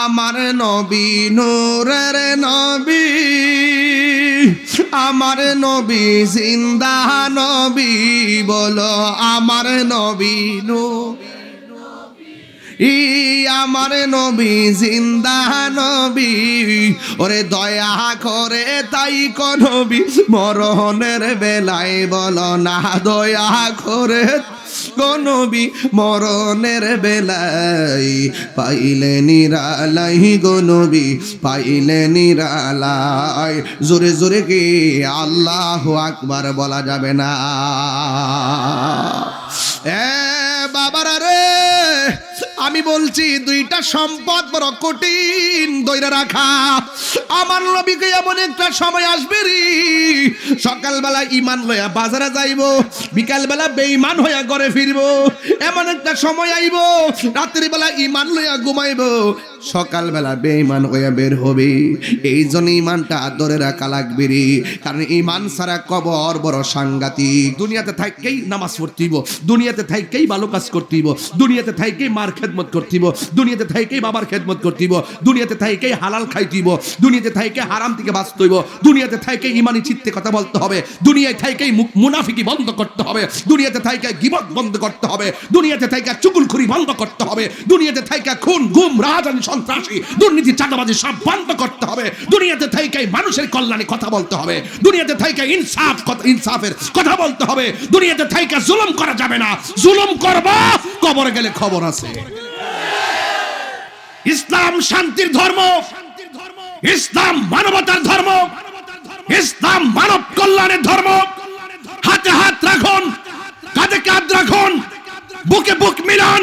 আমার নবী নূরের নবী, আমার নবী জিন্দা নবী, বলো আমার নবী নূর, আমার নবী জিন্দা নবী। ওরে দয়া করে তাই কোন নবী মরণের বেলায় বলো না, দয়া করে কোন নবী মরণের বেলায় পাইলে নিরালাই গো নবী, পাইলে নিরালাই। জোরে জোরে কি আল্লাহু আকবার বলা যাবে না? বাবারা রে, আমি বলছি দুইটা সম্পদ বড় কঠিন ধরে রাখা। আমার নবীকে এমন একটা সময় আসবে রে, সকালবেলা ইমান লইয়া বাজারে যাইব, বিকালবেলা বেঈমান হইয়া ঘরে ফিরবো। এমন একটা সময় আইব, রাত্রি বেলা ইমান লইয়া ঘুমাইব, সকালবেলা বেঈমান হইয়া বের হবে। এই জন্য ইমানটা ধরে রাখা লাগবে রে, কারণ ইমান ছাড়া কবর বড় সাংঘাতিক। দুনিয়াতে থাকতেই নামাজ পড়তেইব, দুনিয়াতে থাকতেই ভালো কাজ করতেইব, দুনিয়াতে থাকতেই মার খেদমত করতেইব, দুনিয়াতে থাকতেই বাবার খেদমত করতেইব, দুনিয়াতে থাকতেই হালাল খাইতেইব, দুনিয়াতে থাকতে হারাম থেকে বাঁচতে হইব, দুনিয়াতে থাকতেই ইমানি চিত্তে কথা বলতে হবে, দুনিয়ায় থাকতেই মুনাফিকি বন্ধ করতে হবে, দুনিয়াতে থাকতে গীবত বন্ধ করতে হবে, দুনিয়াতে থাকতে চুগলখড়ি বন্ধ করতে হবে, দুনিয়াতে থাকতে খুন গুম রাহাজানি সন্ত্রাসী দুর্নীতি চাঁদাবাজি সব বন্ধ করতে হবে, দুনিয়াতে থাকতে মানুষের কল্যাণে কথা বলতে হবে, দুনিয়াতে থাকতে ইনসাফের কথা বলতে হবে, দুনিয়াতে থাকতে জুলুম করা যাবে না। জুলুম করবা কবরে গেলে খবর আছে। ইসলাম শান্তির ধর্ম, ইসলাম মানবতার ধর্ম, ইসলাম মানব কল্যাণের ধর্ম। হাতে হাত রাখুন, কাঁধে কাঁধ রাখুন, বুকে বুক মিলান,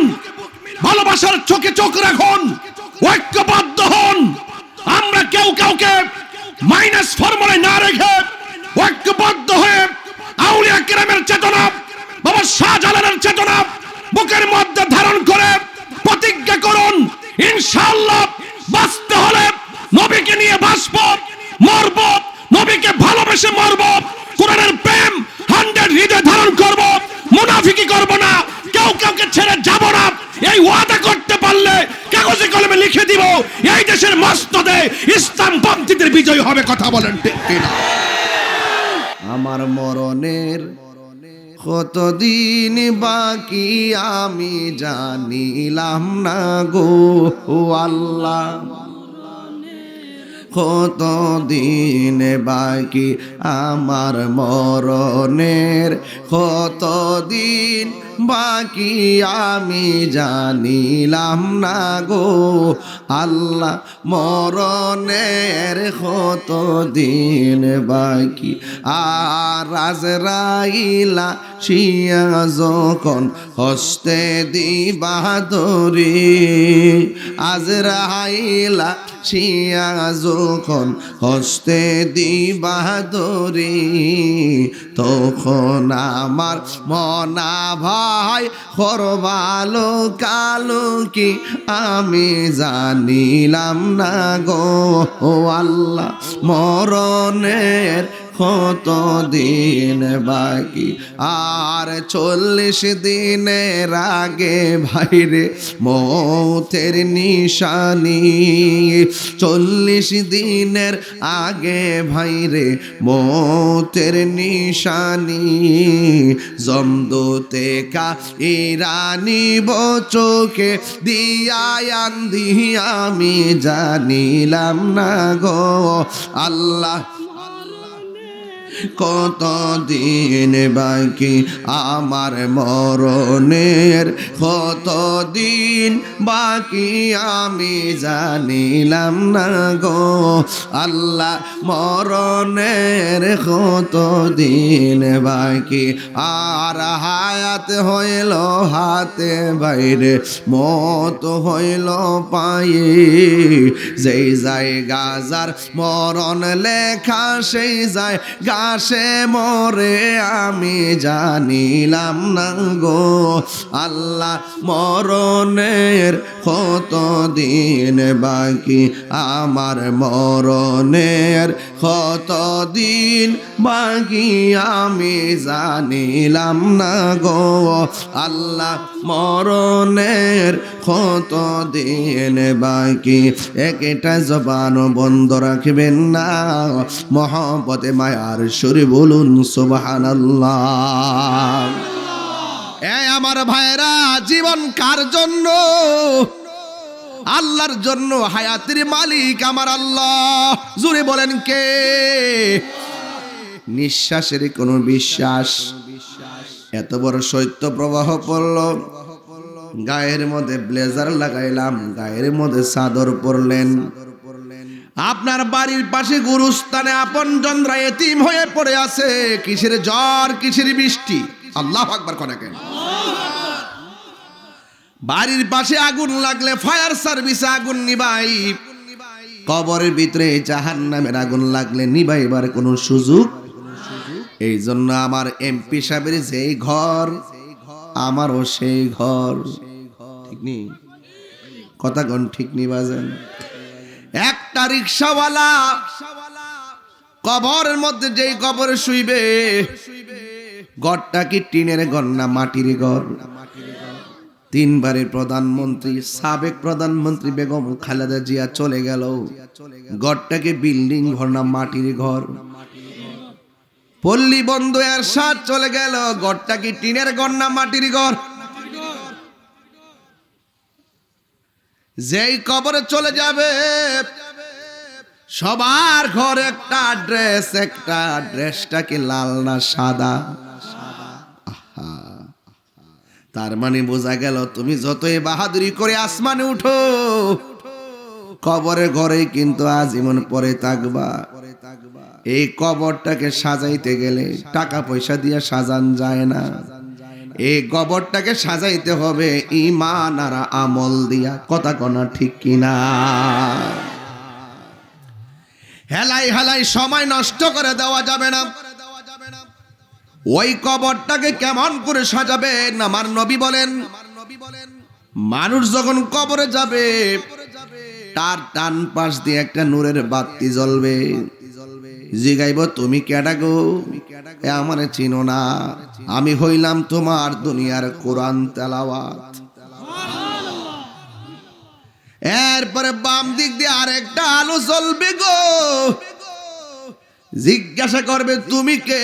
ভালোবাসার চোখে চোখ রাখুন, ঐক্যবদ্ধ হন। আমরা কেউ কাউকে মাইনাস ফর্মুলায় না রেখে ঐক্যবদ্ধ হয়ে আউলিয়া কেরামের চেতনা, বাবা শাহজালালের চেতনা বুকের মধ্যে ধারণ করে প্রতিজ্ঞা করুন, ইনশাআল্লাহ বাঁচতে হলে নবীকে নিয়ে বাঁচব, মরব নবীকে ভালোবেসে মরব, কোরআনের প্রেম 100 হৃদয় ধারণ করব, মুনাফিকি করব না, কেউ কাউকে ছেড়ে যাব না। এই ওয়াদা করতে পারলে কাগজে কলমে লিখে দিব, এই দেশের মসনদে ইসলাম পন্থীদের বিজয় হবে। কথা বলেন ঠিক কিনা? আমার মরণের কতদিন বাকি আমি জানিলাম না গো আল্লাহ, কতদিন বাকি আমার মরণের, কতদিন বাকি আমি জানিলাম না গো আল্লাহ, মরণের কতদিন বাকি। আর আজরাইলা শিয়া যখন হস্তে দিবা ধরি, আজরাইলা শিয়া যখন হস্তে দিবা ধরি, তখন আমার মনা ভাই করবালো কালো কি আমি জানিলাম না গো আল্লাহ, মরণের কতদিন বাকি। আর 40 দিনের আগে ভাইরে মৌতের নিশানি, 40 দিনের আগে ভাইরে মৌতের নিশানি, জমদূতে কা ইরানি চোখে দিয়ায়ান্দি আমি জানিলাম না গো আল্লাহ, কতদিন বাকি আমার মরণের, কতদিন বাকি আমি জানিলাম না গো আল্লাহ, মরণের কতদিন বাকি। আর হায়াত হইল হাতে বাইরে, মত হইল পায়ে, যেই যায় গাজার মরণ লেখা সেই যায় গাছে মরে আমি জানিলাম না গো আল্লাহ, মরণের কতদিন বাকি আমার মরণের, কতদিন বাকি আমি জানিলাম না গো আল্লাহ, মরণের কতদিন বাকি। একটা জবান বন্ধ রাখবেন না, মহব্বতে মায়ার সুরে বলুন সুবহানাল্লাহ। আমার ভাইরা, জীবন কার জন্য? আল্লাহর জন্য। হায়াতের মালিক আমার আল্লাহ। জোরে বলেন কে? নিঃশ্বাসের কোনো বিশ্বাস। এত বড় শৈত্য প্রবাহ পড়ল, গায়ের মধ্যে ব্লেজার লাগাইলাম, গায়ের মধ্যে চাদর পরলেন। আপনার বাড়ির পাশে গুরুস্থানে আপনজনরা এতিম হয়ে পড়ে আছে। কিসের জ্বর, কিসের বৃষ্টি? আল্লাহু আকবার করে কেন? বাড়ির পাশে আগুন লাগলে ফায়ার সার্ভিসে আগুন নিবাই, কবরের ভিতরে জাহান্নামের আগুন লাগলে নিবাইবার কোনো সুযোগ। এই জন্য আমার এমপি সাহেবের যেই ঘর, আমারও সেই ঘর। ঠিক নেই কথা কোন? ঠিক নেই বাজেন? একটা রিকশাওয়ালা কবরের মধ্যে যেই কবরে শুইবে, ঘরটা কি টিনের ঘর না মাটির ঘর? তিনবারের প্রধানমন্ত্রী, সাবেক প্রধানমন্ত্রী বেগম খালেদা জিয়া চলে গেল, ঘরটাকে বিল্ডিং ঘর না মাটির ঘর? পল্লী বন্ধু এরশাদ চলে গেল, ঘরটা কি টিনের ঘর না মাটির ঘর? যেই কবরে চলে যাবে, সবার ঘর একটা ড্রেস, একটা ড্রেসটা কি লাল না সাদা? তার মানে বোঝা গেল, তুমি যতই বাহাদুরি করে আসমানে উঠো, কবরের ঘরে কিন্তু আজীবন পরে থাকবা। এই কবরটাকে সাজাইতে গেলে টাকা পয়সা দিয়ে সাজান যায় না। এই কবরটাকে সাজাইতে হবে ঈমান আর আমল দিয়া। কথা কনা ঠিক কিনা? হেলাই হেলাই সময় নষ্ট করে দেওয়া যাবে না। ওই কবরটাকে কেমন করে সাজাবেন? আমার নবী বলেন, মানুষ যখন কবরে যাবে, তার ডান পাশ দিয়ে একটা নূরের বাতি জ্বলবে। জিগাইব, তুমি কেডা গো? আমারে চিনো না? আমি হইলাম তোমার দুনিয়ার কোরআন তেলাওয়াত। এরপরে বাম দিক দিয়ে আরেকটা আলো জ্বলবে গো। জিজ্ঞাসা করবে, তুমি কে?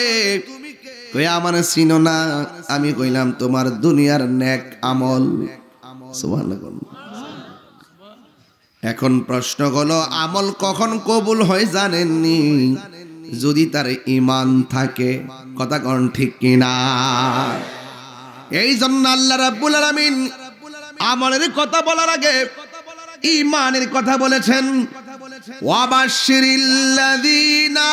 আমারে চিনো না? আমি কইলাম তোমার দুনিয়ার নেক আমল। সুবহানাল্লাহ। এখন প্রশ্ন হলো, আমল কখন কবুল হয় জানেননি? যদি তার ঈমান থাকে। কথা কোন ঠিক কিনা? এই জন্য আল্লাহ রাব্বুল আলামিন আমলের কথা বলার আগে ঈমানের কথা বলেছেন। ওয়াবাশশিরিল্লাযীনা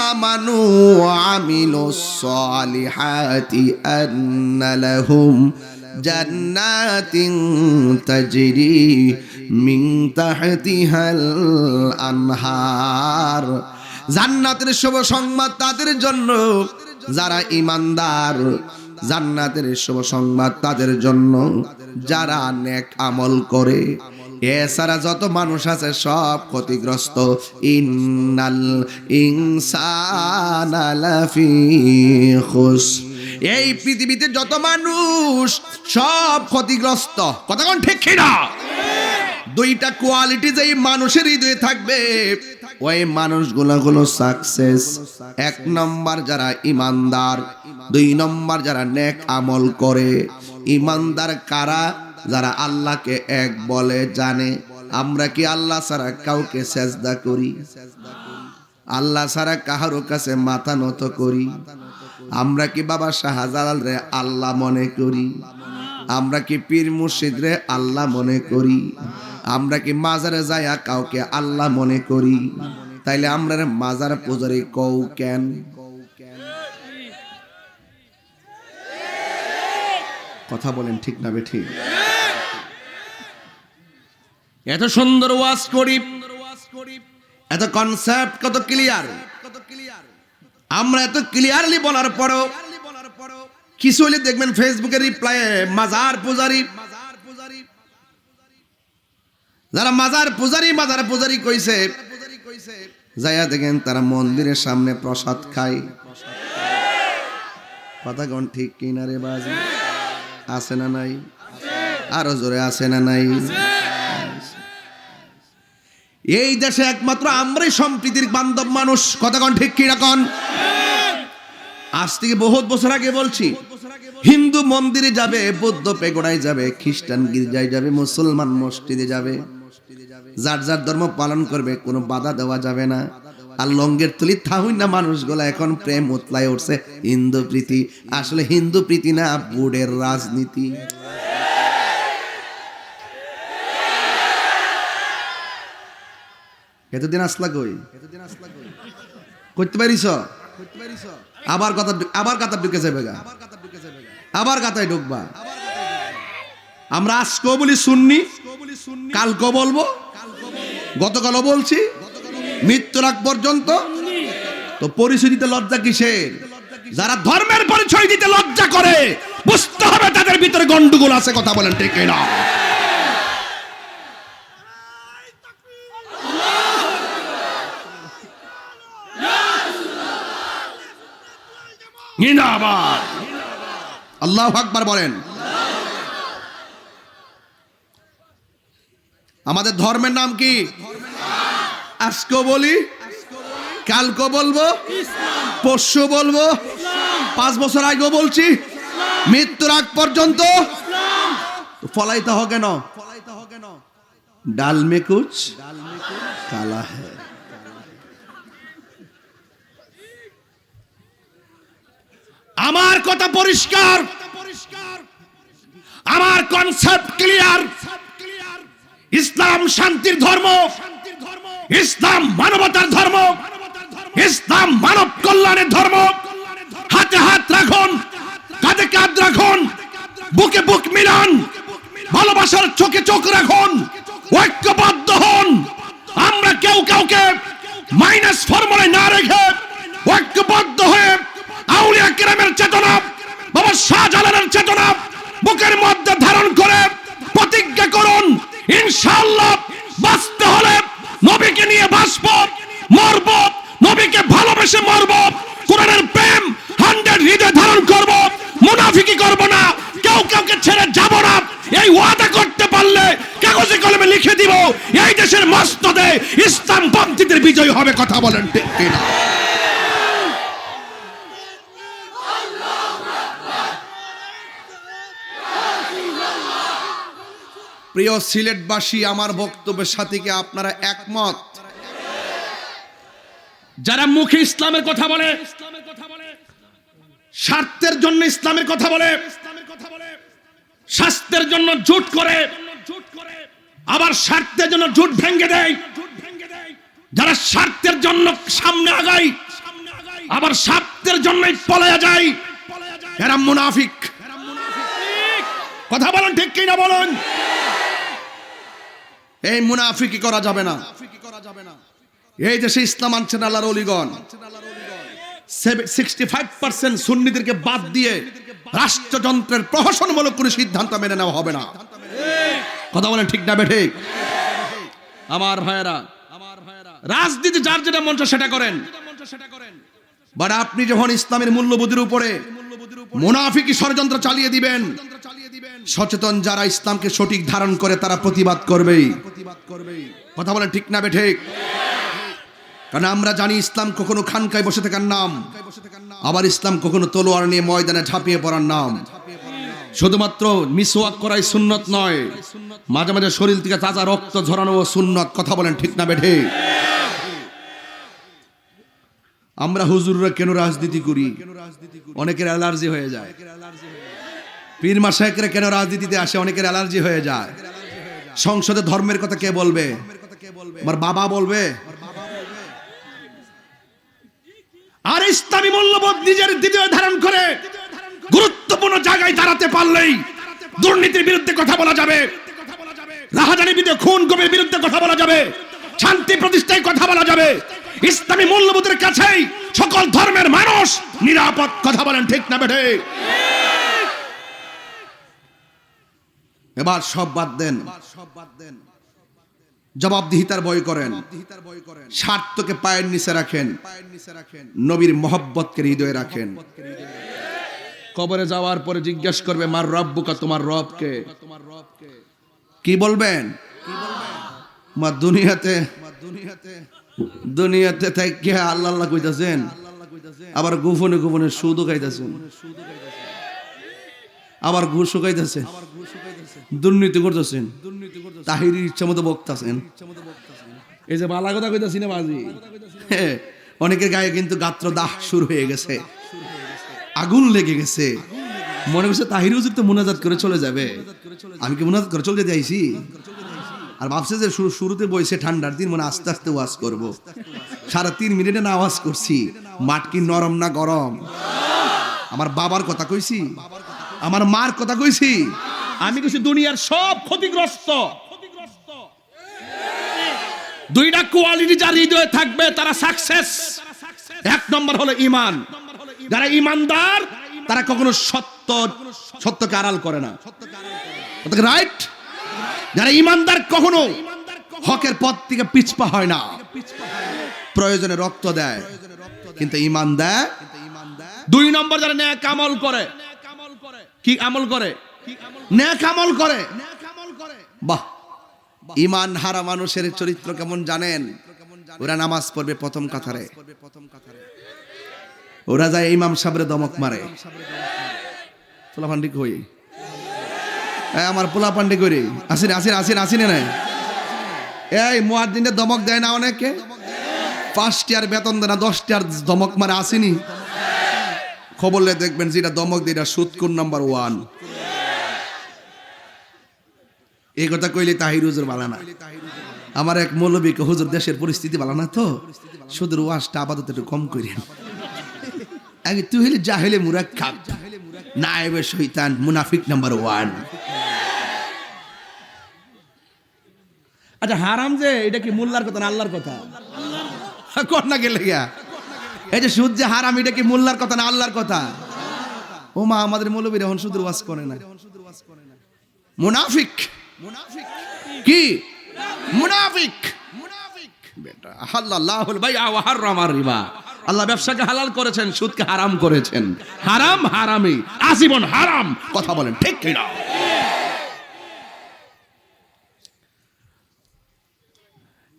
আমানু ওয়া আমিলুস সালিহাতি আন্না লাহুম জান্নাতিন তাজরি মিন তাহতিহাল আনহার। জান্নাতের শুভ সংবাদ তাদের জন্য যারা ঈমানদার। জান্নাতের শুভ সংবাদ তাদের জন্য যারা নেক আমল করে। এছাড়া যত মানুষ আছে সব ক্ষতিগ্রস্ত। ইন্নাল ইনসানা লাফি খুসর। এই পৃথিবীতে যত মানুষ সব ক্ষতিগ্রস্ত। কথা কোন ঠিক কিনা? দুইটা কোয়ালিটি যেই মানুষের হৃদয়ে থাকবে, ওই মানুষগুলো হলো সাকসেস। এক নম্বর যারা ঈমানদার, দুই নম্বর যারা নেক আমল করে। ঈমানদার কারা? যারা আল্লাহকে এক বলে জানে। আমরা কি আল্লাহ ছাড়া কাউকে সেজদা করি? আল্লাহ ছাড়া কাহারো কাছে মাথা নত করি? আমরা কি বাবা শাহজালাল রে আল্লাহ মনে করি? আমরা কি পীর মুর্শিদ রে আল্লাহ মনে করি? আমরা কি মাজারে যায়া কাউকে আল্লাহ মনে করি? তাইলে আমরা মাজার পূজারি কও কেন? কথা বলেন ঠিক না বেঠিক? এত সুন্দর ওয়াজ করি, এত কনসেপ্ট কত ক্লিয়ার, আমরা এত ক্লিয়ারলি বলার পরও কিছু হলে দেখবেন ফেসবুকে রিপ্লাই মাজার পূজারি। যারা মাজার পূজারি কইছে, যাইয়া দেখেন তারা মন্দিরের সামনে প্রসাদ খায়। কথা কোন ঠিক কিনা রে বাজি? আছে না নাই? আরো জোরে আছে না নাই? এই দেশে একমাত্র আমরাই সম্প্রীতির বান্ধব মানুষ। কথা কোন ঠিক কিনা কোন? আজ থেকে বহুত বছর আগে বলছি, হিন্দু মন্দিরে যাবে, বৌদ্ধ পেগোড়ায় যাবে, খ্রিস্টান গির্জায় যাবে, মুসলমান মসজিদে যাবে, যার যার ধর্ম পালন করবে, কোনো বাধা দেওয়া যাবে না। আর লঙ্গের তুলি থাহুই না মানুষগুলা এখন প্রেম উতলায় উঠছে হিন্দু প্রীতি। আসলে হিন্দু প্রীতি না, বুড়ের রাজনীতি। এতদিন আসলা কই? করতে পারিস? আবার কথা ঢুকে যাবে গা, আবার কথায় ঢুকবা। আমরা আজকেও বলি সুন্নি, কালকেও বলবো, গতকালও বলছি, মৃত্যুর আগ পর্যন্ত। তো পরিচয় দিতে লজ্জা কিসের? যারা ধর্মের পরিচয় দিতে লজ্জা করে, বুঝতে হবে তাদের ভিতরে গন্ডগোল আছে। কথা বলেন ঠিক না? আল্লাহু আকবার বলেন। আমাদের ধর্মের নাম কি? আজকেও বলি, কালকে বলবো, পরশু বলবো, 5 বছর আগেও বলছি, মৃত্যুর আগ পর্যন্ত। ফলাইতে হবে কেন? ডাল মে কুছ কালা হ্যায়। আমার কথা পরিষ্কার, আমার কনসেপ্ট ক্লিয়ার। ইসলাম শান্তির ধর্ম, ইসলাম মানবতার ধর্ম, ইসলাম মানব কল্যাণের ধর্ম। হাতে হাত রাখুন, কাঁধে কাঁধ রাখুন, বুকে বুক মিলান, ভালোবাসার চোখে চোখ রাখুন, ঐক্যবদ্ধ হন। আমরা কেউ কাউকে মাইনাস ফর্মুলায় না রেখে ঐক্যবদ্ধ হয়ে আউলিয়া কেরামের চেতনা, বাবা শাহজালালের চেতনা বুকের মধ্যে ধারণ করে প্রতিজ্ঞা করুন, ইনশাআল্লাহ বাঁচতে হলে নবীকে নিয়ে বাঁচব, মরব, নবীকে ভালোবেসে মরব, কোরআনের প্রেম 100 হৃদয়ে ধারণ করব, মুনাফিকি করব না, কেউ কাউকে ছেড়ে যাব না। এই ওয়াদা করতে পারলে কাগজে কলমে লিখে দিব, এই দেশের মসনদে ইসলাম পন্থীদের বিজয় হবে। কথা বলেন ঠিক কিনা? প্রিয় সিলেটবাসী, আমার বক্তব্যের সাথে কি আপনারা একমত? যারা মুখে ইসলামের কথা বলে, স্বার্থের জন্য ইসলামের কথা বলে, স্বাস্থ্যের জন্য জুট করে, আবার স্বার্থের জন্য জুট ভেঙে দেয়, যারা স্বার্থের জন্য সামনে আগায়, আবার স্বার্থের জন্যই পলায়া যায়, এরা মুনাফিক। কথা বলেন ঠিক কিনা বলেন? এই মুনাফিকি করা যাবে না। এই দেশে ইসলাম আনছেন আল্লাহর ওলিগণ। 65% সুন্নিদেরকে বাদ দিয়ে রাষ্ট্রযন্ত্রের প্রহসনমূলক কোনো সিদ্ধান্ত মেনে নেওয়া হবে না। কথা বলেন ঠিক না বেঠিক? আমার ভাইয়েরা, রাজনীতি যার যেটা মন চায় সেটা করেন, বাট আপনি যখন ইসলামের মূল্যবোধের উপরে মুনাফিকি ষড়যন্ত্র চালিয়ে দিবেন, সচেতন যারা ইসলামকে সঠিক ধারণ করে তারা প্রতিবাদ করবেই। কথা বলেন ঠিক না বেঠিক? কারণ আমরা জানি ইসলাম কখনো খানকায় বসে থাকার নাম, আবার ইসলাম কখনো তলোয়ার নিয়ে ময়দানে ঝাঁপিয়ে পড়ার নাম। শুধুমাত্র মিসওয়াক করাই সুন্নত নয়, মাঝে মাঝে শরীর থেকে তাজা রক্ত ঝরানো সুন্নত। কথা বলেন ঠিক না বেঠিক? আমরা হুজুররা কেন রাজনীতি করি? অনেকের অ্যালার্জি হয়ে যায়। পীর মাশায়েখরা কেন রাজনীতিতে আসে? অনেকের অ্যালার্জি হয়ে যায়। সংসদে ধর্মের কথা কে বলবে? আমার বাবা বলবে। আর ইসলামী মূল্যবোধ নিজের হৃদয়ে ধারণ করে গুরুত্বপূর্ণ জায়গায় দাঁড়াতে পারলেই দুর্নীতির বিরুদ্ধে কথা বলা যাবে, রাহাজানির বিরুদ্ধে, খুন গমের বিরুদ্ধে কথা বলা যাবে, শান্তি প্রতিষ্ঠায় কথা বলা যাবে। ইসলামী মূল্যবোধের কাছেই সকল ধর্মের মানুষ নিরাপদ। কথা বলেন ঠিক না বেঠে? এবার সব বাদ দেন, জবাবদিহিতার ভয় করেন, স্বার্থকে পায়ের নিচে রাখেন, নবীর মহব্বতকে হৃদয়ে রাখেন। কবরে যাওয়ার পরে জিজ্ঞেস করবে মার রব্বুকা, তোমার রবকে। কি বলবেন? মা দুনিয়াতে থেকে আল্লাহ আল্লাহ কইতাছেন, আবার গোপনে গোপনে সুদও খাইতেছেন, আবার ঘুষও খাইতেছেন, দুর্নীতি করতেছেন, তাহিরির ইচ্ছা মতো বক্তাছেন। এই যে বালা কথা কইতাছি না বাজি, অনেকের গায়ে কিন্তু গাত্র দাহ শুরু হয়ে গেছে, আগুন লেগে গেছে, মনে করছে তাহির হুজুর তো মুনাজাত করে চলে যাবে, আমি কি মুনাজাত করে চলে যেতে আইছি? আর ভাবছে যে শুরুতে বইছে ঠান্ডার দিন, মানে আস্তে আস্তে ওয়াজ করব। 3.5 মিনিটে না আওয়াজ করছি, মাঠ কি নরম না গরম? আমার বাবার কথা কইছি, আমার মার কথা কইছি, আমি কইছি দুনিয়ার সব ক্ষতিগ্রস্ত। দুইটা কোয়ালিটি যার হৃদয়ে থাকবে তারা সাকসেস। 1 নম্বর হলো ঈমান। যারা ঈমানদার তারা কখনো সত্যকে আড়াল করে না, রাইট? যারা ঈমানদার কখনো হকের পথ থেকে পিছপা হয় না, প্রয়োজনে রক্ত দেয় কিন্তু ঈমান দেয়। 2 নম্বর যারা নেক আমল করে। কি আমল করে? নেক আমল করে। বাহ, ঈমান হারা মানুষের চরিত্র কেমন জানেন? ওরা নামাজ পড়বে প্রথম কাতারে, ওরা যায় ইমাম সাহেবের দমক মারে। পোলাপান্ডি কই? আমার পোলাপান্ডি করি আসেন আসেন আসেন আসেন না, এই মুয়াজ্জিনের দমক দেয় না অনেকে? 5 টাকার বেতন দেয় না, 10 টাকার দমক মারে। আসেনি? খবরলে দেখবেন যেটা দমক দিয়ে সুদ কোন নাম্বার 1। এই কথা কইলে তাহির হুজুর ভালো না। আমার এক মৌলবী হুজুর দেশের পরিস্থিতি ভালো না, তো সুদের ওয়াজটা আপাতত একটু কম করেন। আগে তুই হইলে জাহেলে মুরাক্কাব, নায়েবে শয়তান, মুনাফিক নাম্বার 1। আচ্ছা হারাম যে এটা কি মোল্লার কথা না আল্লাহর কথা? কর না গেলে গিয়া, এই যে সুদ যে হারাম, এটা কি মোল্লার কথা না আল্লাহর কথা? ও মা, আমাদের মৌলবীরা এখন সুদের ওয়াজ করে না। মুনাফিক। কি মুনাফিক? বেটা হালাল্লাহুল বাইআ ওয়া হারামার রিবা। আল্লাহ ব্যবসাকে হালাল করেছেন, সুদকে হারাম করেছেন। হারাম হারামি, আজীবন হারাম। কথা বলেন ঠিক কি না?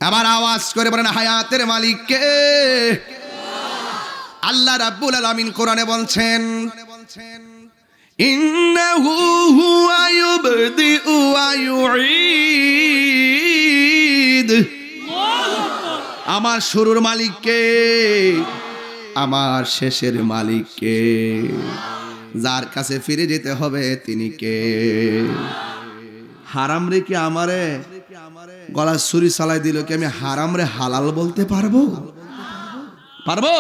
আবার আওয়াজ করে বলেন হায়াতের মালিক কে? আল্লাহ রাব্বুল আলামিন কোরআনে বলছেন, ইন্নাহু হুয়া ইউবদিউ ওয়া ইউঈদ। আমার শুরুর মালিক কে? আমার শেষের মালিক কে? যার কাছে ফিরে যেতে হবে তিনি কে? হারাম রে কি আমারে গলা ছুরি চালাই দিল, কি আমি হারাম রে হালাল বলতে পারবো? পারবো?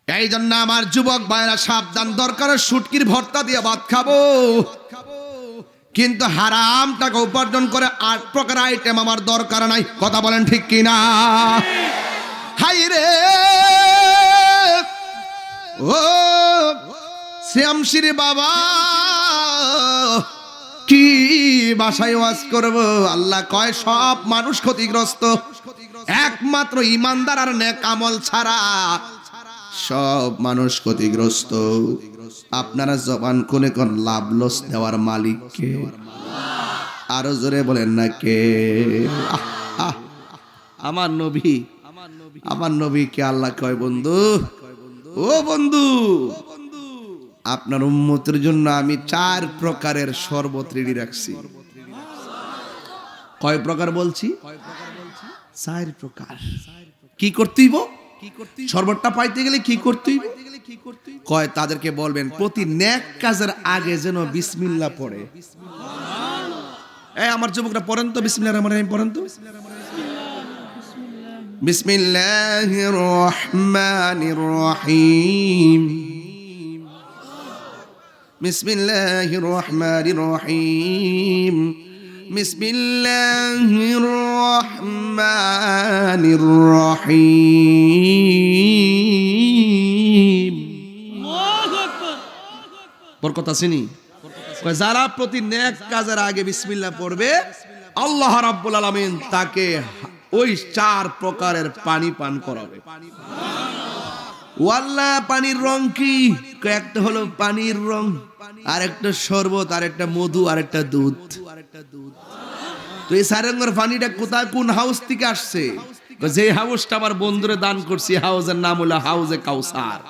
এই জন্য আমার যুবক ভাইরা সাবধান, দরকার শুটকির ভর্তা দিয়ে ভাত খাবো, কিন্তু হারাম টাকা উপার্জন করে 8 প্রকার আইটেম আমার দরকার নাই। কথা বলেন ঠিক কিনা? হাই রে ও শ্যামশির বাবা, কি ভাষায় ওয়াজ করব? আল্লাহ কয় সব মানুষ ক্ষতিগ্রস্ত, একমাত্র ঈমানদার আর নেক আমল ছাড়া সব মানুষ ক্ষতিগ্রস্ত। আপনারা জবান কোনে কোন লাভ লস দেওয়ার মালিক কে? আরো জোরে বলেন না কে? আমার নবী, আমার নবীকে আল্লাহ কয় বন্ধু, ও বন্ধু, আপনার উম্মতের জন্য আমি 4 প্রকারের শরবত রেডি রাখছি। কয় প্রকার বলছি? 4 প্রকার। কি করতেইব? শরবতটা পাইতে গেলে কি করতেইব? কয় তাদেরকে বলবেন প্রতি নেক কাজের আগে যেন বিসমিল্লাহ পড়ে। এই আমার যুবকরা পড়েন তো বিসমিল্লাহির রহমানির রহিম পড়েন তো। বিসমিল্লাহির রহমানির রহিম, বিসমিল্লাহির রহমানির রহিম, বিসমিল্লাহির রহমানির রহিম। বরকত আসেনি? যারা প্রতি নেক কাজের আগে বিসমিল্লাহ পড়বে আল্লাহ রাব্বুল আলামিন তাকে ওই 4 প্রকারের পানি পান করাবে। ওয়াল্লাহ পানির রং কি? একটা হলো পানির রং, আর একটা শরবত, আর একটা মধু, আর একটা দুধ। তো এই 4 রঙের পানিটা কোথায়, কোন হাউস থেকে আসছে? যে হাউসটা আমার বন্ধুরে দান করছি, হাউসের নাম হলো হাউজে কাউসার।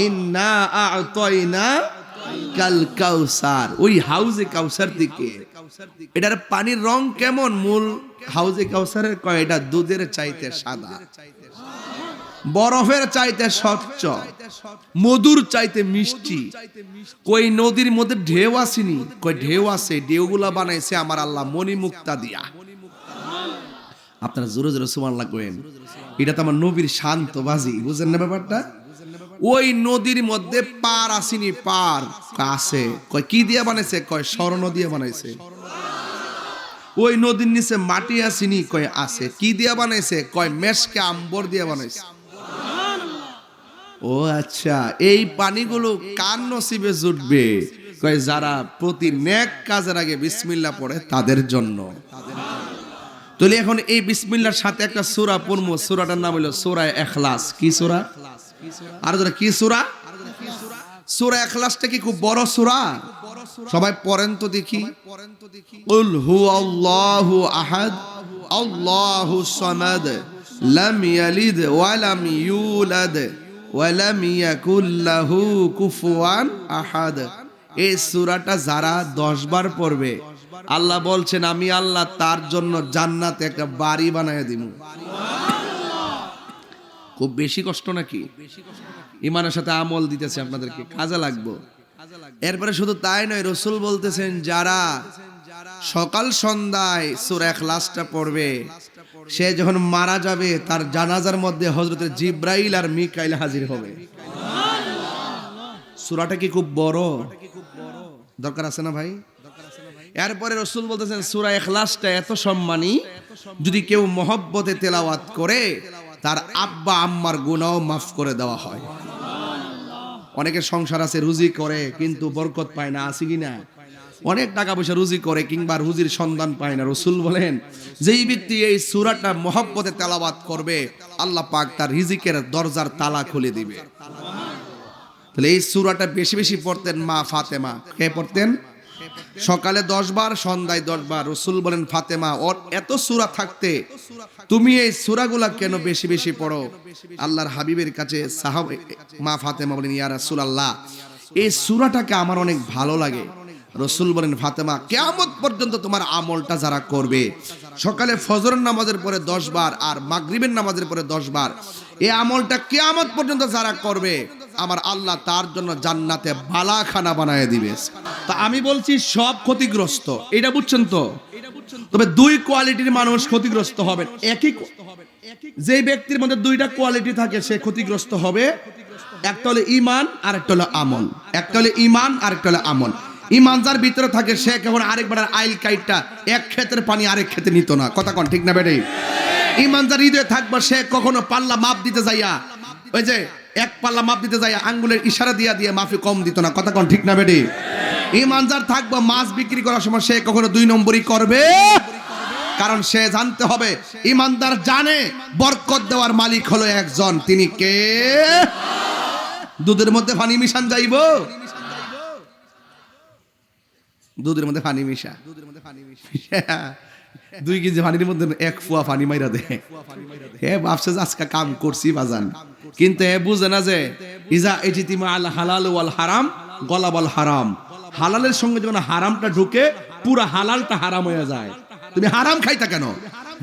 ইন্না আ'তাইনা কাল কাউসার, ওই হাউজে কাউসার থেকে। এটার পানির রং কেমন? মূল হাউজে কাউসারের কয় এটা দুধের চাইতে সাদা, বরফের চাইতে স্বচ্ছ, মধুর চাইতে মিষ্টি। কই নদীর মধ্যে ঢেউ আসেনি? কই ঢেউ আছে, ঢেউগুলা বানাইছে আমার আল্লাহ মণিমুক্তা দিয়া। আপনারা জোরে জোরে সুবহানাল্লাহ কইেন। এটা তো আমার নবীর শান্ত বাজি, বুঝেন না ব্যাপারটা? ওই নদীর মধ্যে পার আসেনি, পার আছে। কয় কি দিয়ে বানাইছে? কয় স্বর্ণ দিয়ে বানাইছে। ওই নদীর নিচে মাটি আসেনি? কয় আছে। কি দিয়ে বানাইছে? কয় মেশকে আম্বর দিয়ে বানাইছে। ও আচ্ছা, এই পানিগুলো কার নসিবে জুটবে? কয় যারা প্রতি নেক কাজের আগে বিসমিল্লাহ পড়ে তাদের জন্য। তাহলে এখন এই বিসমিল্লাহর সাথে একটা সূরা পড়বো, সূরাটার নাম হলো সূরা ইখলাস। কি সূরা? আর যারা কি সূরা? সূরা ইখলাসটা কি খুব বড় সূরা? সবাই পড়েন তো দেখি। কুল হুয়াল্লাহু আহাদ আল্লাহুস সামাদ লাম ইয়ালিদ ওয়া লাম ইউলাদ ওয়া লাম ইয়াকুল লাহু কুফুয়ান আহাদ। এই সূরাটা যারা 10 বার পড়বে, আল্লাহ বলছেন আমি আল্লাহ তার জন্য জান্নাতে একটা বাড়ি বানায় দিব। খুব বেশি কষ্ট নাকি? ইমানের সাথে আমল দিতেছে আপনাদেরকে, কাজে লাগবে। এরপরে শুধু তাই নয়, রাসূল বলতেছেন যারা সকাল সন্ধ্যায় সূরা ইখলাসটা পড়বে, সে যখন মারা যাবে তার জানাজার মধ্যে হযরত জিবরাইল আর মিকাইল হাজির হবে। সূরাটা কি খুব বড়? দরকার আছে না ভাই? এরপরে রাসূল বলতেছেন সূরা ইখলাসটা এত সম্মানী, যদি কেউ মহব্বতে তেলাওয়াত করে তার আব্বা আম্মার গুনাহ মাফ করে দেওয়া হয়। অনেকের সংসার আছে, রুজি করে কিন্তু বরকত পায় না, আছে কি না? অনেক টাকা পয়সা রুজি করে কিংবা রুজির সন্ধান পায় না। রাসূল বলেন যেই ব্যক্তি এই সূরাটা মহব্বতে তেলাওয়াত করবে, আল্লাহ পাক তার রিজিকের দরজার তালা খুলে দিবে। তাহলে এই সূরাটা বেশি বেশি পড়তেন মা ফাতেমা। কে পড়তেন? সকালে 10 বার, সন্ধ্যায় 10 বার। রাসূল বলেন ফাতেমা, ওর এত সূরা থাকতে তুমি এই সূরাগুলা কেন বেশি বেশি পড়ো? আল্লাহর হাবিবের কাছে মা ফাতেমা বলেন ইয়া রাসূলুল্লাহ, এই সূরাটাকে আমার অনেক ভালো লাগে। রাসূল বলেন ফাতেমা, কিয়ামত পর্যন্ত তোমার আমলটা যারা করবে, সকালে ফজরের নামাজের পরে 10 বার আর মাগরিবের নামাজের পরে 10 বার, এই আমলটা কিয়ামত পর্যন্ত যারা করবে, আমার আল্লাহ তার জন্য জান্নাতে বালাখানা বানায় দিবে। তা আমি বলছি সব ক্ষতিগ্রস্ত, এটা বুঝছেন তো? তবে 2 কোয়ালিটির মানুষ ক্ষতিগ্রস্ত হবেন। একই যে ব্যক্তির মধ্যে 2টা কোয়ালিটি থাকে সে ক্ষতিগ্রস্ত হবে। একটা হলো ঈমান আর একটা হলো আমল। একটা হলো ঈমান আর একটা হলো আমল। ঈমান যার ভিতরে থাকে সে কখন আরেকবার আইল কাইটটা এক ক্ষেতের পানি আরেক ক্ষেতে নিত না। কথা কোন ঠিক না বেটাই? ঈমান যার হৃদয়ে থাকবে সে কখনো পাল্লা মাপ দিতে যাইয়া, ওই যে এক পাল্লা মাপ দিতে যাইয়া আঙ্গুলের ইশারা দিয়া দিয়ে মাফি কম দিত না। কথা কোন ঠিক না বেটাই? ঈমান যার থাকবে মাছ বিক্রি করার সময় সে কখনো 2 নম্বরই করবে, কারণ সে জানতে হবে ঈমানদার জানে বরকত দেওয়ার মালিক হলো একজন, তিনি কে? দুধের মধ্যে পানি মিশান যাইব? দুধের মধ্যে পানি মিশা, 2 কেজি পানির মধ্যে 1 ফুয়া পানি মাইরা দে। হে ভাবছে আজকে কাম করছি বাজান, কিন্তু হে বুঝে না যে ইজা ইজতিমা আল হালাল ওয়াল হারাম গলাবাল হারাম। হালালের সঙ্গে যখন হারামটা ঢুকে পুরো হালালটা হারাম হয়ে যায়। তুমি হারাম খাইতা কেন?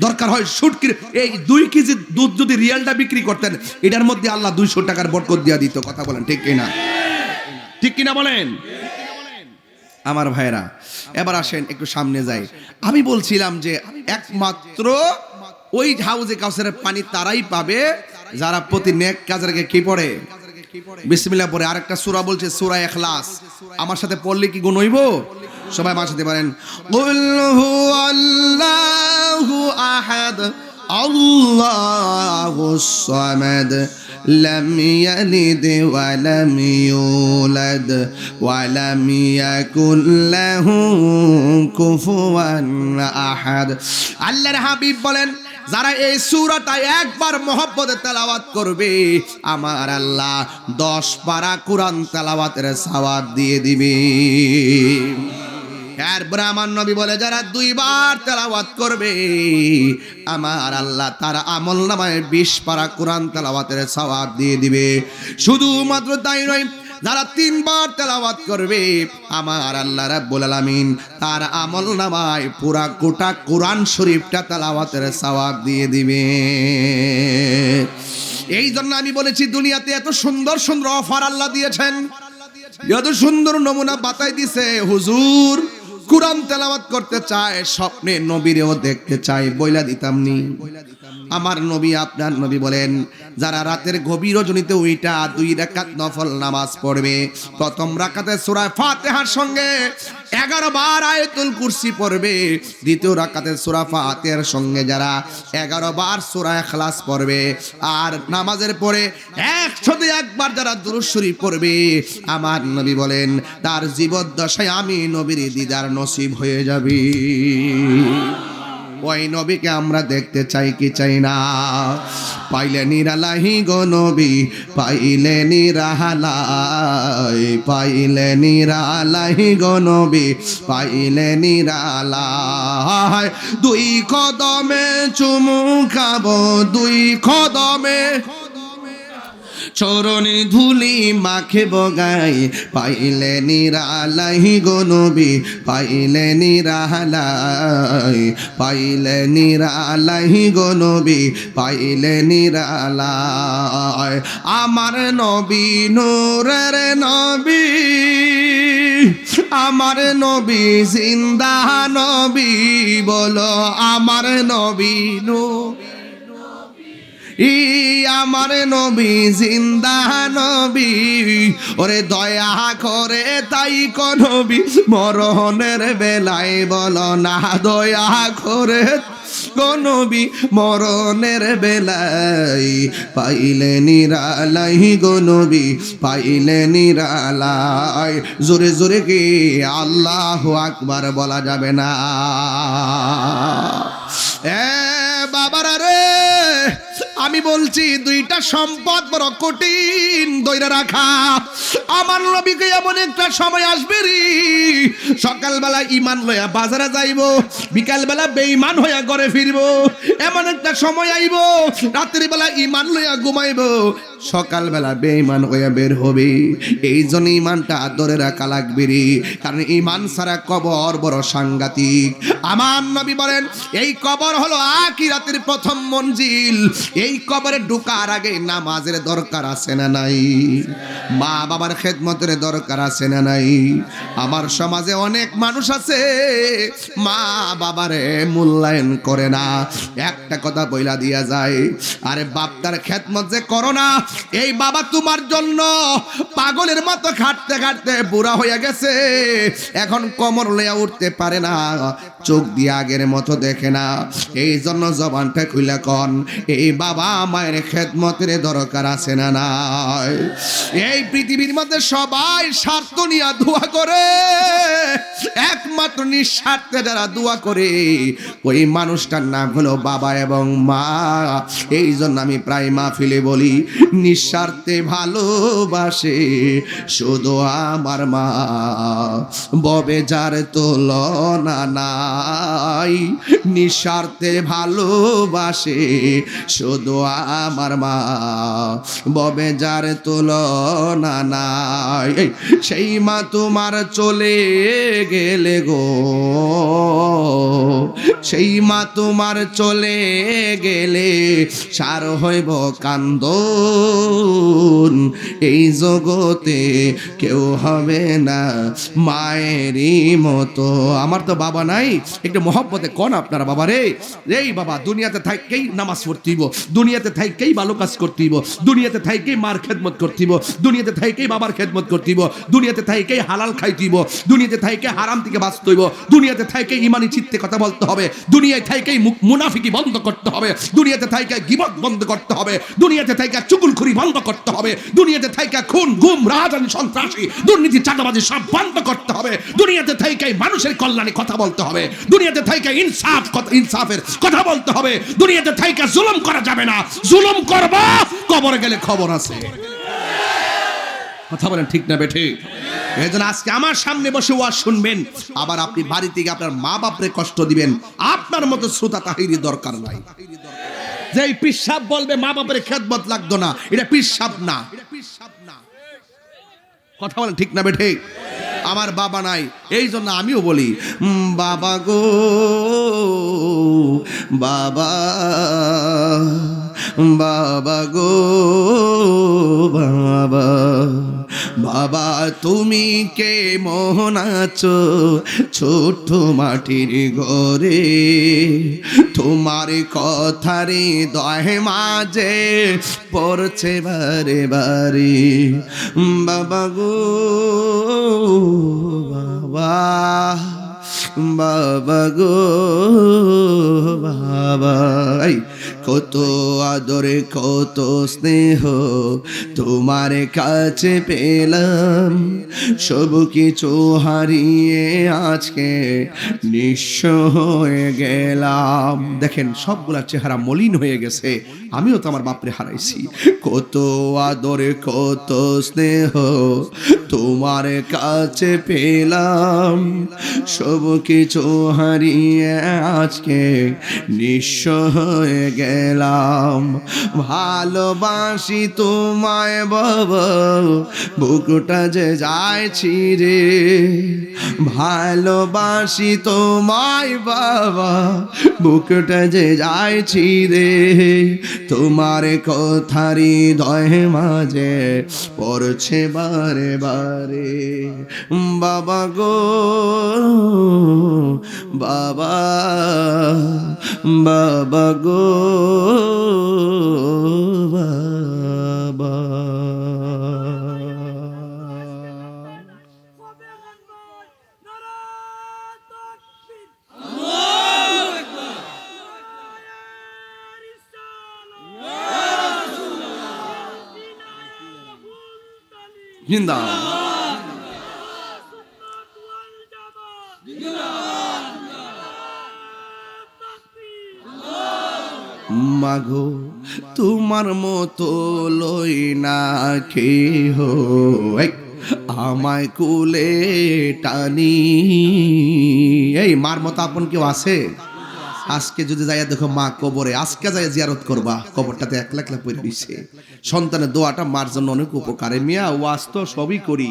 দরকার হয় শুটকির এই 2 কেজি দুধ যদি রিয়ালটা বিক্রি করতেন, এটার মধ্যে আল্লাহ 200 টাকার বরকত দিয়া দিত। কথা বলেন ঠিক কিনা? ঠিক কিনা বলেন আমার ভাইরা? এবার আসেন একটু সামনে যাই। আমি বলছিলাম যে একমাত্র ওই হাউজে কাউসারের পানি তারাই পাবে যারা প্রতি নেক কাজের আগে কি পড়ে? বিসমিল্লাহ পড়ে। আরেকটা সূরা বলছে সূরা ইখলাস। আমার সাথে পড়লে কি গুণ হইব? সবাই আমার সাথে বলেন কুল হুয়াল্লাহু আহাদ আল্লাহুস সামাদ লাম ইয়ালিদ ওয়া লাম ইউলাদ ওয়া লাম ইয়াকুল লাহু কুফুয়ান আহাদ। আল্লাহর হাবিব বলেন, যারা এই সূরাটা একবার মহব্বতে তেলাওয়াত করবে, আমার আল্লাহ 10 পারা কোরআন তেলাওয়াতের সওয়াব দিয়ে দিবে। এরপর আমার নবী বলে, যারা 2 বার তেলাওয়াত করবে, আমার আল্লাহ তার আমলনামায় 20 পারা কোরআন তেলাওয়াতের সওয়াব দিয়ে দিবে। শুধুমাত্র তাই নয়, যারা 3 বার তেলাওয়াত করবে, আমার আল্লাহ রাব্বুল আলামিন তার আমলনামায় পুরা গোটা কোরআন শরীফটা তেলাওয়াতের সওয়াব দিয়ে দিবে। এই জন্য আমি বলেছি, দুনিয়াতে এত সুন্দর সুন্দর অফার আল্লাহ দিয়েছেন, এত সুন্দর নমুনা বাতাই দিছে। হুজুর কুরআন তেলাওয়াত করতে চায়, স্বপ্নে নবীরেও দেখতে চায়, বইলা দিতাম নি। আমার নবী, আপনার নবী বলেন, যারা রাতের গভীর রজনীতে উইটা 2 রাকাত নফল নামাজ পড়বে, প্রথম রাকাতে সূরা ফাতিহার সঙ্গে 11 বার আয়াতুল কুরসি পড়বে, দ্বিতীয় রাকাতে সূরা ফাতিহার সঙ্গে যারা 11 বার সূরা ইখলাস পড়বে, আর নামাজের পরে 101 বার যারা দুরূদ শরীফ পড়বে, আমার নবী বলেন তার জীবদ্দশায় আমি নবীর দিদার নসিব হয়ে যাবে। ওই নবীকে আমরা দেখতে চাই কি চাই না? পাইলে নিরালাহি গো নবী, পাইলে নিরালাই, পাইলে নিরালাহি গো নবী, পাইলে নিরালাই। 2 কদমে চুমু খাবো, 2 কদমে চরণে ধুলি মাখে বগাই, পাইলে নিরালাই গো নবী, পাইলে নিরালাই, পাইলে নিরালাই গো নবী, পাইলে নিরালাই। আমার নবী নূরের নবী, আমার নবী জিন্দা নবী, বলো আমার নবী নূর, আমার নবী জিন্দা নবী। ওরে দয়া করে তাই কো নবী, মরণের বেলায় বলো না দয়া করে গো নবী, মরণের বেলায় পাইলে নিরালাই গো নবী, পাইলে নিরালাই। জোরে জোরে কি আল্লাহু আকবার বলা যাবে না? বাবারা রে, আমি বলছি 2টা সম্পদ বড় কঠিন ধরে রাখা। আমার নবীকে এমন একটা সময় আসবে রে, সকালবেলা ঈমান লইয়া বাজারে যাইব, বিকালবেলা বেঈমান হইয়া ঘরে ফিরব। এমন একটা সময় আইব, রাত্রি বেলা ঈমান লইয়া ঘুমাইব, সকালবেলা বেঈমান হইয়া বের হবে। এই জন্য ঈমানটা ধরে রাখা লাগবে রে, কারণ ঈমান ছাড়া কবর বড় সাংঘাতিক। আমার নবী বলেন, এই কবর হলো আখিরাতের প্রথম মঞ্জিল। এই কবরে ঢোকার আগে নামাজের দরকার আছে না নাই? মা বাবার খেদমতের দরকার আছে না নাই? আমার সমাজে অনেক মানুষ আছে মা বাবারে মূল্যায়ন করে না। একটা কথা বইলা দিয়া যায়, আরে বাপটার খেদমত যে করো না, এই বাবা তোমার জন্য পাগলের মতো খাটতে খাটতে বুড়া হয়ে গেছে, এখন কোমর লইয়া উঠতে পারে না, চোখ দিয়ে আগের মতো দেখে না। এই জন্য জবানটা খুলে কন, এই বাবা মায়ের খেদমতের দরকার আছে না নাই? এই পৃথিবীর মধ্যে সবাই স্বার্থ নিয়ে দোয়া করে, একমাত্র নিঃস্বার্থে যারা দোয়া করে ওই মানুষটার নাম হলো বাবা এবং মা। এই জন্য আমি প্রায় মাহফিলে বলি, নিঃস্বার্থে ভালোবাসে শুধু আমার মা, ববে যার তুলনা নাই। নিঃস্বার্থে ভালোবাসে শুধু আমার মা, ববে যার তুলনা নাই। সেই মা তোমার চলে গেলে গো, সেই মা তোমার চলে গেলে সার হইব কান্দন। এই জগতে কেউ হবে না মায়েরই মতো। আমার তো বাবা নাই, একটু মহব্বতে কোন আপনারা বাবা রে, এই বাবা দুনিয়াতে থাইকেই নামাজ পড়তেইব, দুনিয়াতে থাইকেই ভালো কাজ করতেইব, দুনিয়াতে থাইকেই মার খেদমত করতেইব, দুনিয়াতে থাইকেই বাবার খেদমত করতেইব, দুনিয়াতে থাইকেই হালাল খাইতেইব, দুনিয়াতে থাইকে হারাম থেকে বাঁচতেইব, দুনিয়াতে থাইকে ইমানি চিত্তে কথা বলতে হবে, দুনিয়ায় থাইকেই মুনাফিকি বন্ধ করতে হবে, দুনিয়াতে থাইকে গীবত বন্ধ করতে হবে, দুনিয়াতে থাইকে চুগল খুনখুরি বন্ধ করতে হবে, দুনিয়াতে থাইকা খুন গুম রাজনীতি সন্ত্রাসী দুর্নীতি চাঁদাবাজি সব বন্ধ করতে হবে, দুনিয়াতে থাইকা মানুষের কল্যাণে কথা বলতে হবে, দুনিয়াতে থাইকা ইনসাফের কথা বলতে হবে, দুনিয়াতে থাইকা জুলুম করা যাবে না, জুলুম করব কবরে গেলে খবর আছে। কথা বলেন ঠিক না বেঠে? এজন্য আজকে আমার সামনে বসে ওয়াজ শুনবেন, আবার আপনি বাড়িতে গিয়ে আপনার মা বাপরে কষ্ট দিবেন, আপনার মতো শ্রোতা তাহিরি দরকার নাই। যে পিসাব বলবে মা বাপের খেদমত লাগতো না, এটা পিসাব না। কথা বলেন ঠিক না বেঠে? আমার বাবা নাই, এই জন্য আমিও বলি বাবা গো বাবা, বাবা গো বাবা, বাবা তুমি কে মোহন আছো ছোট মাটির ঘরে, তোমার কথারে দহে মাঝে পড়ছে বারে বারে, বাবা গো বাবা, বাবা গো বাবা, কত আদরে কত স্নেহ তোমার কাছে পেলাম, সব কিছু হারিয়ে আজকে নিঃস্ব হয়ে গেলাম। দেখেন সবগুলা চেহারা মলিন হয়ে গেছে, আমিও তো আমার বাপরে হারাইছি। কত আদরে কত স্নেহ তোমার কাছে পেলাম, সব কিছু হারিয়ে আজকে নিঃস্ব হয়ে গেলাম। ভালোবাসি তোমায় বাবা, বুকটা যে যায় ছিঁড়ে, ভালোবাসি তোমায় বাবা, বুকটা যে যায় ছিঁড়ে, তোমার কথারি দহে মাঝে পড়ছে বারে বারে, বাবা গো বাবা, বাবা গো বাবা। জিন্দাবাদ। মাগো তোমার মতো লই না কেহ, আমায় কুলে টানি। এই মার মতো আপন কেউ আছে? আজকে যদি যাইয়া দেখো মা কবরে, আজকে যাই জিয়ারত করবা, কবরটাতে একলা একলা পড়ে রইছে। সন্তানের দোয়াটা মার জন্য অনেক উপকারে। মিয়া ওয়াজ তো সবই করি,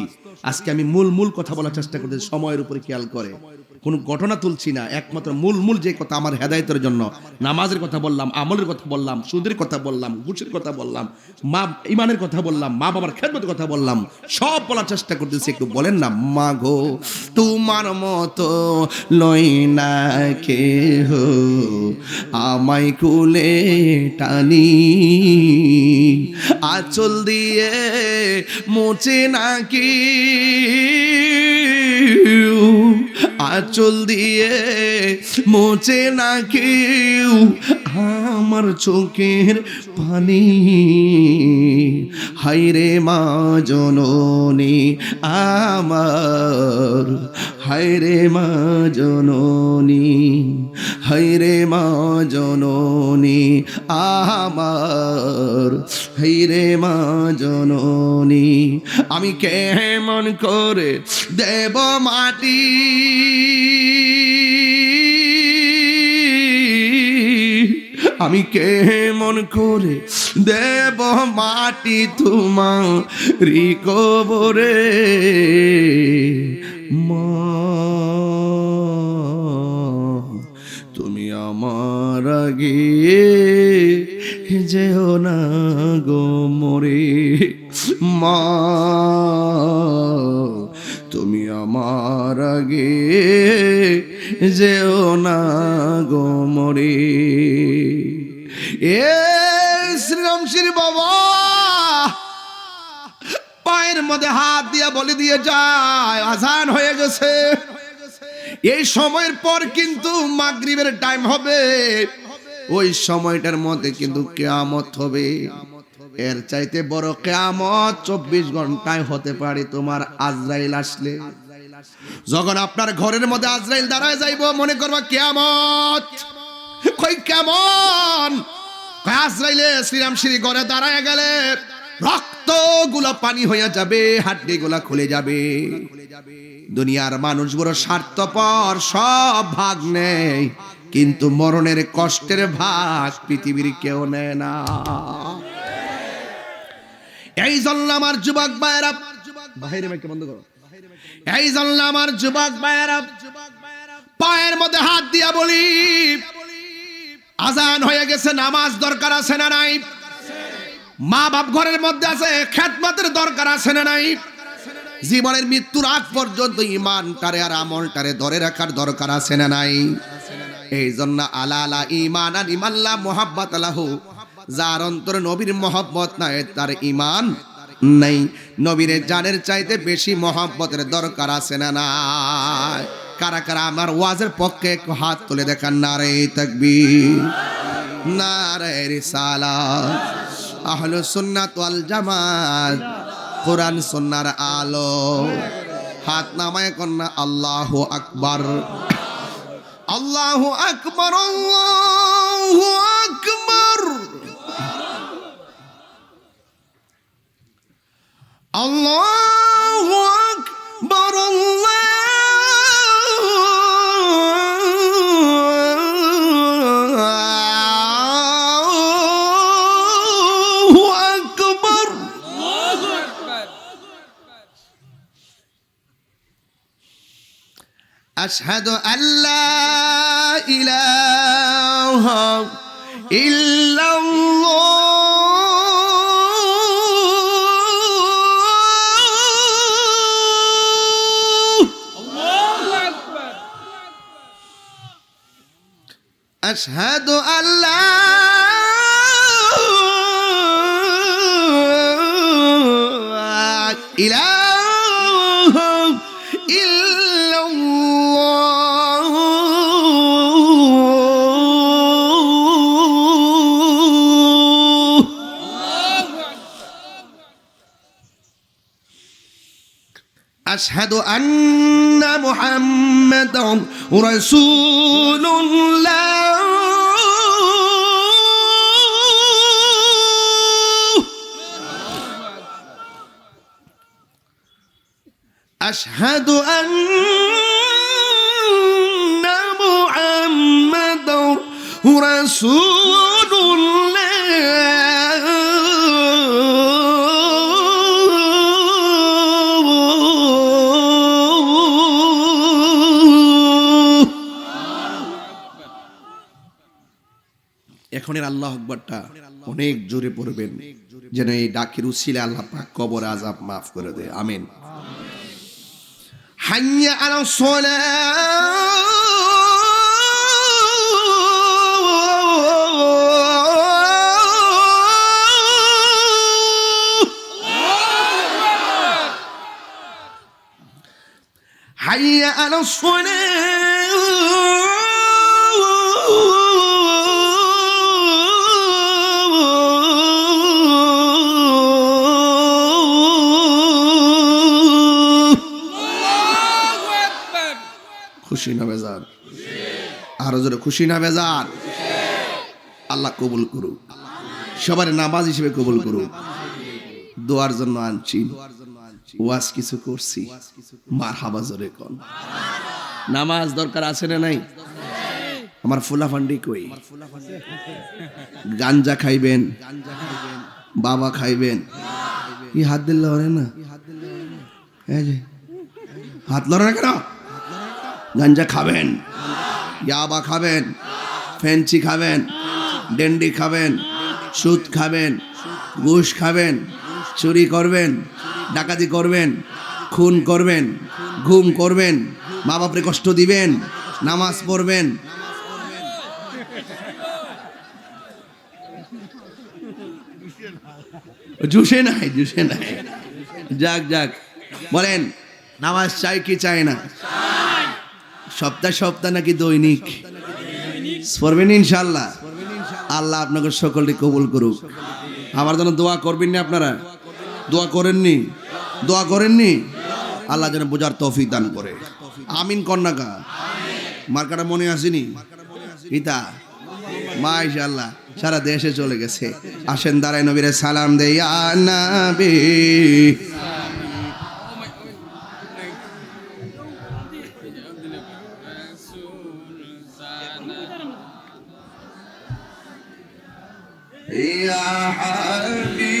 আজকে আমি মূল কথা বলার চেষ্টা করতেছি, সময়ের উপরে খেয়াল করে কোনো ঘটনা তুলছি না, একমাত্র মূল যে কথা আমার হেদায়েতের জন্য। নামাজের কথা বললাম, আমলের কথা বললাম, সুদের কথা বললাম, ঘুষের কথা বললাম, মা ইমানের কথা বললাম, মা বাবার খেদমতের কথা বললাম, সব বলার চেষ্টা করতেছি। একটু বলেন না, মা গো তোমার মতো লই না কেহ, আমায় কুলে টানি, আঁচল দিয়ে মুছে নাকি, আঁচল দিয়ে মুছে না কেউ আমার চোখের পানি, হায়রে মা জননী আমার, হায়রে মা জননী, হায়রে মা জননী আমার, হায়রে মা জননী। আমি কেমন করে দেব মাটি, আমি কেমন করে দেব মাটি তোমারি কবরে, মা তুমি আমার আগে যেও না গো মরে, মা তুমি আমার আগে যেও না গো মরে। এ শ্রীরাম শ্রী বাবা পায়ের মধ্যে হাত দিয়া বলে দিয়ে যায়, আজান হয়ে গেছে। এই সময়ের পর কিন্তু মাগরিবের টাইম হবে, ওই সময়টার মধ্যে কিন্তু কিয়ামত হবে। এর চাইতে বড় কিয়ামত 24 ঘন্টায় হতে পারে তোমার আজরাইল আসলে। যখন আপনার ঘরের মধ্যে আজরাইল দাঁড়ায় যাইবো, মনে করবা কিয়ামত। কই কেমন? আজরাইলে শ্রীরাম শ্রী ঘরে দাঁড়ায় গেলে রক্তগুলো পানি হয়ে যাবে, হাড্ডিগুলো খুলে যাবে। দুনিয়ার মানুষ বড় স্বার্থপর, সব ভাগ নেই, কিন্তু মরণের কষ্টের ভাগ পৃথিবীর কেউ নেয় না। এই জন্য আমার যুবক ভাইয়েরা, বাহিরে মাইক বন্ধ করো। এই জন্য আমার যুবক ভাইয়েরা, পায়ের মধ্যে হাত দিয়া বলি, আজান হয়ে গেছে, নামাজ দরকার আছে না নাই? মা বাপ ঘরের মধ্যে আছে, খেদমতের দরকার আছে না নাই? জীবনের মৃত্যুর আগ পর্যন্ত ঈমানটারে আর আমলটারে ধরে রাখার দরকার আছে না নাই? এই জন্য আলা আলা ঈমান আর ইমাল্লাহ মুহাব্বত আলাহু, যার অন্তরে নবীর মহব্বত নাই তার ঈমান নাই। নবীর জানের চাইতে বেশি মহব্বতের দরকার আছে না নাই? কারা কারা আমার ওয়াজের পক্ষে একটু হাত তুলে দেখান। নারে তাকবীর, নারে রিসালাত, আহলুস সুন্নাত ওয়াল জামাত, কোরআন সুন্নাহর আলো। হাত নামায় কন্যা আল্লাহু আকবার, আল্লাহু আকবার, আল্লাহু আকবার, আল্লাহু আকবার, আল্লাহু আকবার। আশহাদু আল্লা ইলাহা ইল্লাল্লাহ, আশহাদু আল্লা ইলাহা ইল্লাল্লাহ, আশহাদু আন্না মুহাম্মাদান রাসূলুল্লাহ, আশহাদু আন্না মুহাম্মাদান রাসূলুল্লাহ, এখনের আল্লাহ আকবারটা অনেক জোরে পড়বেন, যেন এই ডাকের উসিলে আল্লাহ পাক কবর আযাব মাফ করে দেয়। আমিন। হাইয়া আলাস সালাহ, হাইয়া আলাস সালাহ, খুশি না বেজার? আরো জোরে খুশি না বেজার? আল্লাহ কবুল করুক, সবার নামাজ হিসেবে কবুল করুক। দোয়ার জন্য আনছি, ওয়াজ কিছু করছি, মারহাবা জোরে কোন। নামাজ দরকার আছে না নাই? আমার ফুলাফান্ডি কই? গাঞ্জা খাইবেন, বাবা খাইবেন, কি হাত দিল লড়ে না? হাত লড়ে না কেন? গাঞ্জা খাবেন, ইয়াবা খাবেন, ফেন্সি খাবেন, ডেন্ডি খাবেন, সুদ খাবেন, ঘুষ খাবেন, চুরি করবেন, ডাকাতি করবেন, খুন করবেন, ঘুম করবেন, মা বাপরে কষ্ট দিবেন, নামাজ পড়বেন। জুসে নাই, জুসে নাই। যাক যাক, বলেন নামাজ চাই কি চাই না? সপ্তাহ সপ্তাহ নাকি দৈনিক পড়বেন ইনশাআল্লাহ। আল্লাহ আপনাকে সকলকে কবুল করুক। আমার জন্য দোয়া করবেন না আপনারা? দোয়া করেননি? দোয়া করেননি? আল্লাহ যেন বোঝার তৌফিক দান করে। আমিন কন্যাকা মার্কাটা মনে আসেনি ইতা মাশাআল্লাহ সারা দেশে চলে গেছে। আসেন দাঁড়ায় নবীরে সালাম দেই ইয়া নবী। ইয়া হাবিব